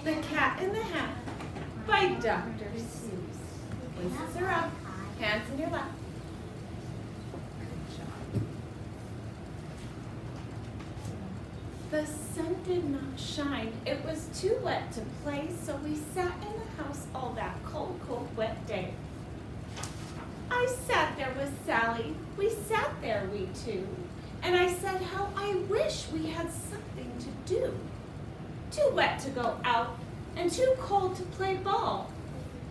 The Cat in the Hat by Dr. Seuss. Voices are up, hands in your lap. The sun did not shine. It was too wet to play, so we sat in the house all that cold, cold, wet day. I sat there with Sally. We sat there, we two. And I said how I wish we had something to do. Too wet to go out and too cold to play ball.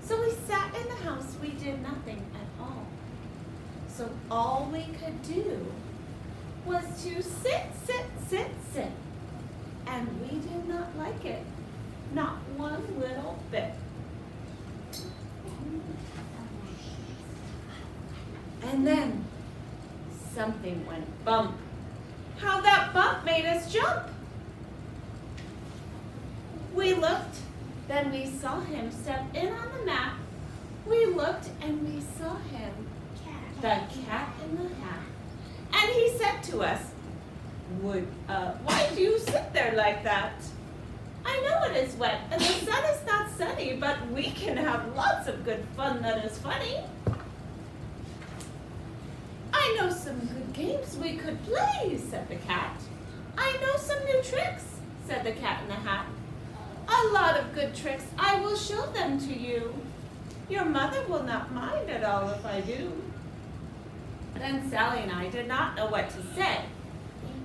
So we sat in the house, we did nothing at all. So all we could do was to sit, sit, sit, sit. And we did not like it, not one little bit. And then something went bump. How that bump made us jump. We looked, then we saw him step in on the mat. We looked and we saw him, the Cat in the Hat. And he said to us, why do you sit there like that? I know it is wet and the sun is not sunny, but we can have lots of good fun that is funny. I know some good games we could play, said the cat. I know some new tricks, said the Cat in the Hat. A lot of good tricks, I will show them to you. Your mother will not mind at all if I do. Then Sally and I did not know what to say.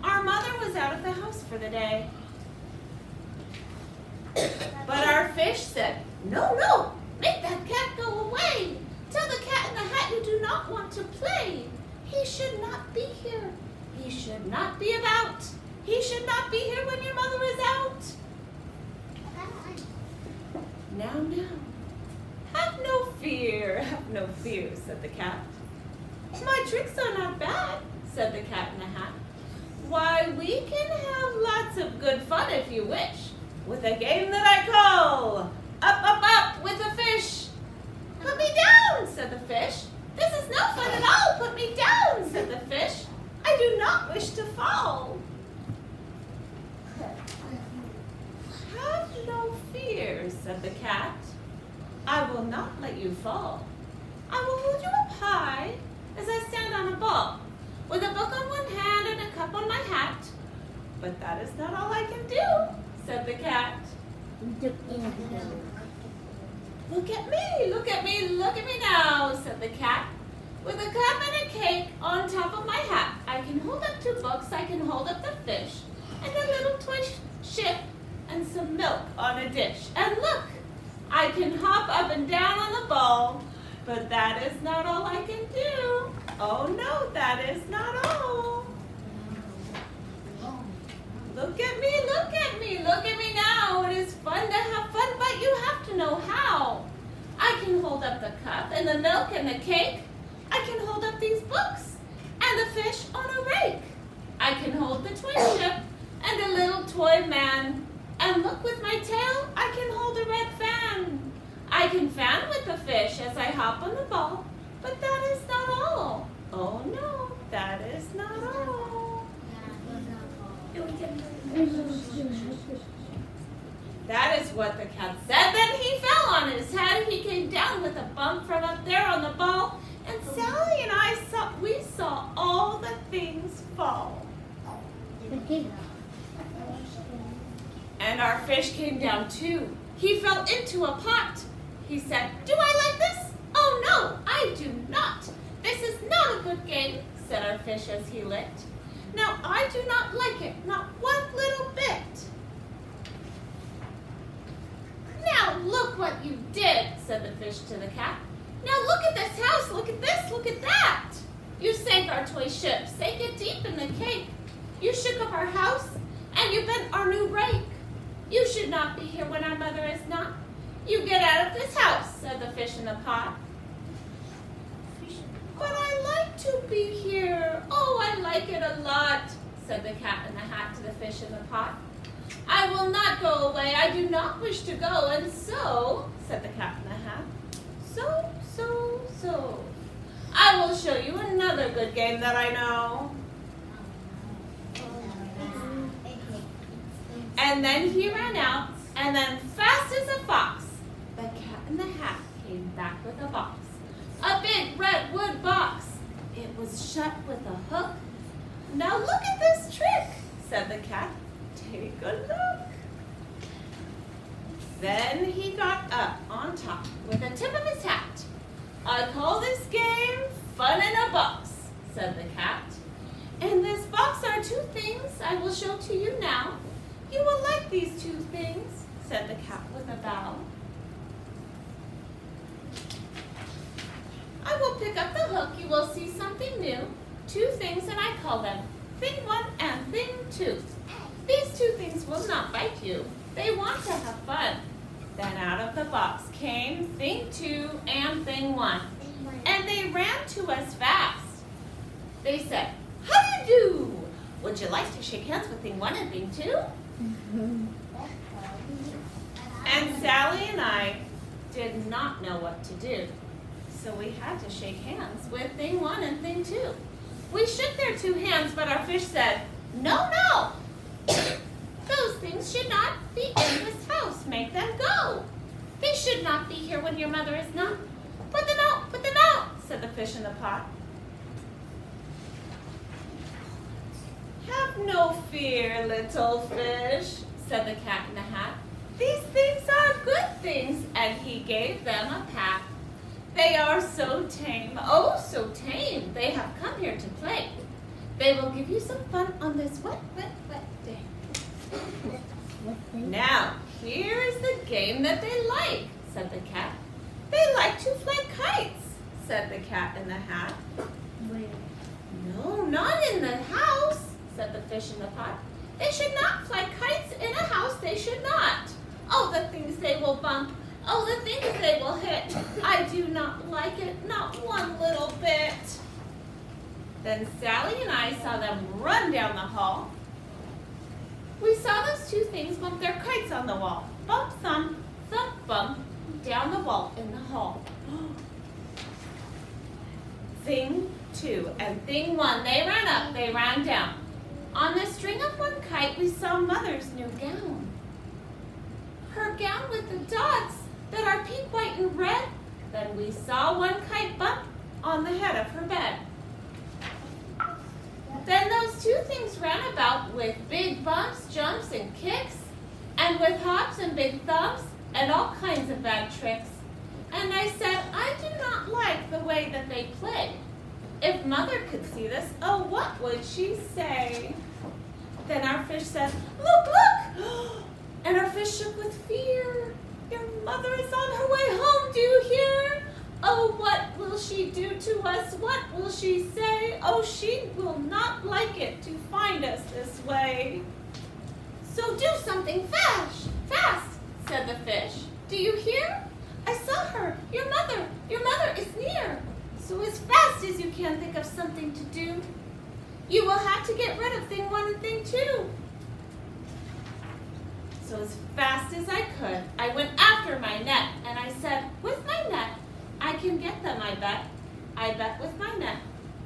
Our mother was out of the house for the day. But our fish said, no, no, make that cat go away. Tell the Cat in the Hat you do not want to play. He should not be here. He should not be about. He should not be here when your mother is out. Now, have no fear, said the cat. My tricks are not bad, said the Cat in the Hat. Why, we can have lots of good fun if you wish, with a game that I call Up, Up, Up with a Fish. Put me down, said the fish. This is no fun at all. Put me down, said the fish. I do not wish to fall. Have no fear, said the cat. I will not let you fall. I will hold you up high as I stand on a ball, with a book on one hand and a cup on my hat. But that is not all I can do, said the cat. Look at me, look at me, look at me now, said the cat. With a cup and a cake on top of my hat, I can hold up 2 books, I can hold up the fish, and a little toy ship, and some milk on a dish. And look, I can hop up and down on the ball, but that is not all I can do. Oh no, that is not all. Look at me, look at me, look at me now. It is fun to have fun, but you have to know how. I can hold up the cup and the milk and the cake. I can hold up these books and the fish on a rake. I can hold the toy ship and a little toy man. And look, with my tail, I can hold a red fan. I can fan with the fish as I hop on the ball, but that is not all. Oh no, that is not all. That is what the cat said. Then he fell on his head. He came down with a bump from up there on the ball. And Sally and I saw all the things fall. And our fish came down too. He fell into a pot. He said, do I like this? Oh no, I do not. This is not a good game, said our fish as he licked. Now I do not like it, not one little bit. Now look what you did, said the fish to the cat. Now look at this house, look at this, look at that. You sank our toy ship, sank it deep in the cake. You shook up our house, and you bent our new rake. You should not be here when our mother is not. You get out of this house, said the fish in the pot. But I like to be here. Oh, I like it a lot, said the Cat in the Hat to the fish in the pot. I will not go away. I do not wish to go. And so, said the Cat in the Hat, so. I will show you another good game that I know. And then he ran out And then fast as a fox, the Cat in the Hat came back with a box. A big red wood box. It was shut with a hook. Now look at this trick, said the cat. Take a look. Then he got up on top with the tip of his hat. I call this game Fun in a Box, said the cat. In this box are two things I will show to you now. You will like these two things, said the cat with a bow. I will pick up the hook, you will see something new. Two things and I call them Thing 1 and Thing 2. These two things will not bite you. They want to have fun. Then out of the box came Thing 2 and Thing 1. And they ran to us fast. They said, how do you do? Would you like to shake hands with Thing 1 and Thing 2? And Sally and I did not know what to do. So we had to shake hands with Thing 1 and Thing 2. We shook their two hands, but our fish said, no, no. Those things should not be in this house. Make them go. They should not be here when your mother is not. Put them out, said the fish in the pot. Have no fear, little fish, said the Cat in the Hat. These things are good things, and he gave them a pat. They are so tame, oh so tame, they have come here to play. They will give you some fun on this wet, wet, wet day. Now, here is the game that they like, said the cat. They like to fly kites, said the Cat in the Hat. No, not in the house, said the fish in the pot. They should not fly kites in a house, they should not. Oh, the things they will bump. Oh, the things they will hit. I do not like it, not one little bit. Then Sally and I saw them run down the hall. We saw those two things bump their kites on the wall. Bump, thump, bump, down the wall in the hall. Thing 2 and Thing 1, they ran up, they ran down. On the string of one kite, we saw Mother's new gown. Her gown with the dots that are pink, white, and red. Then we saw one kite bump on the head of her bed. Then those two things ran about with big bumps, jumps, and kicks, and with hops and big thumps, and all kinds of bad tricks. And I said, I do not like the way that they play. If Mother could see this, oh, what would she say? Then our fish said, look, look! And our fish shook with fear. Your mother is on her way home, do you hear? Oh, what will she do to us? What will she say? Oh, she will not like it to find us this way. So do something fast, said the fish. Do you hear? I saw her. Your mother is near. So as fast as you can, think of something to do. You will have to get rid of Thing 1 and Thing 2. So as fast as I could, I went after my net, and I said, with my net, I can get them, I bet. I bet with my net,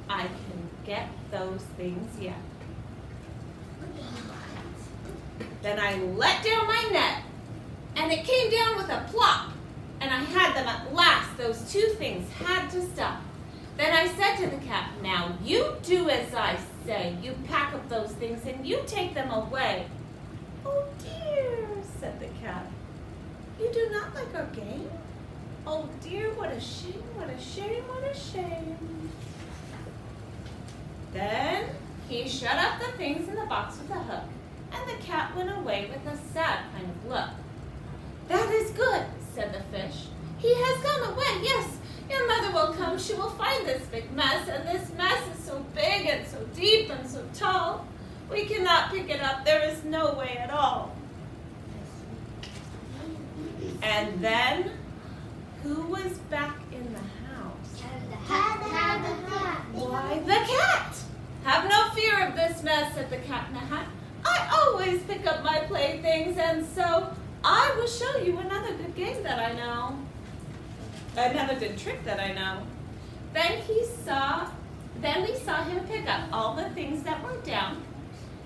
I can get those things yet. Then I let down my net, and it came down with a plop, and I had them at last. Those two things had to stop. Then I said to the cat, now you do as I say. You pack up those things and you take them away. Oh dear, said the cat. You do not like our game? Oh dear, what a shame, what a shame, what a shame. Then he shut up the things in the box with a hook, and the cat went away with a sad kind of look. That is good, said the fish. He has gone away, yes. Your mother will come, she will find this big mess, and this mess is so big and so deep and so tall. We cannot pick it up, there is no way at all. And then, who was back in the house? Why, the cat! Have no fear of this mess, said the Cat in the Hat. I always pick up my playthings, and so I will show you another good game that I know. Another good trick that I know. Then we saw him pick up all the things that were down.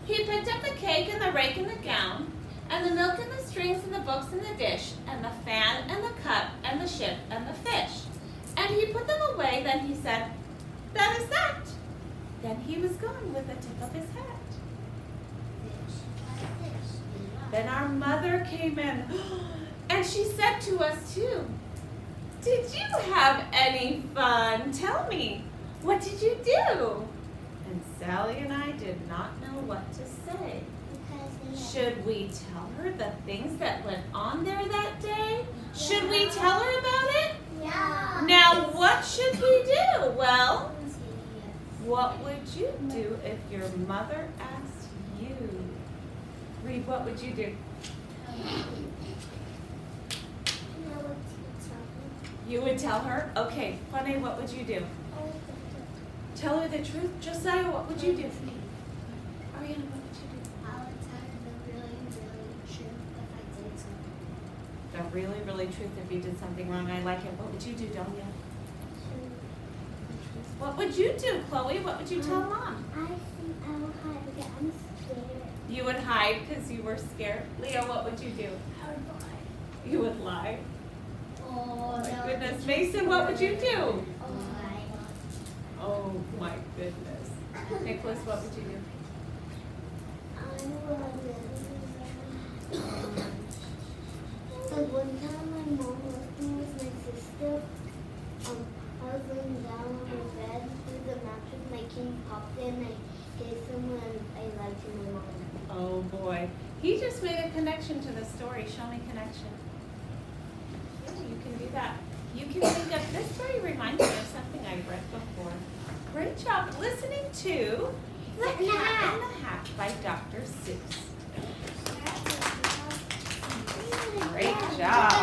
He picked up the cake and the rake and the gown, and the milk and the strings and the books and the dish, and the fan and the cup and the ship and the fish. And he put them away, then he said, "That is that." Then he was gone with the tip of his hat. Then our mother came in, and she said to us too, "Did you have any fun? Tell me, what did you do?" And Sally and I did not know what to say. Should we tell her the things that went on there that day? Should we tell her about it? Yeah. Now, what should we do? Well, what would you do if your mother asked you? Reed, what would you do? You would tell her? Okay, Funny, what would you do? Tell her the truth? Josiah, what would you do? Ariana, what would you do? I would tell her the really, really truth if I did something. The really, really truth if you did something wrong. I like it. What would you do, Delia? What would you do, Chloe? What would you tell Mom? I think I will hide because I'm scared. You would hide because you were scared. Leah, what would you do? I would lie. You would lie. Oh, My goodness. Mason, what would you do? Lie. Oh my goodness. Nicholas, what would you do? I would. So one time my mom left me with my sister. I was laying down on the bed with the mattress. My king popped in. I gave someone I lied to my mom. Oh boy. He just made a connection to the story. Show me connection. Yeah, you can do that. You can think of this story reminds me of something I read before. Great job listening to The Cat in the Hat by Dr. Seuss. Great job.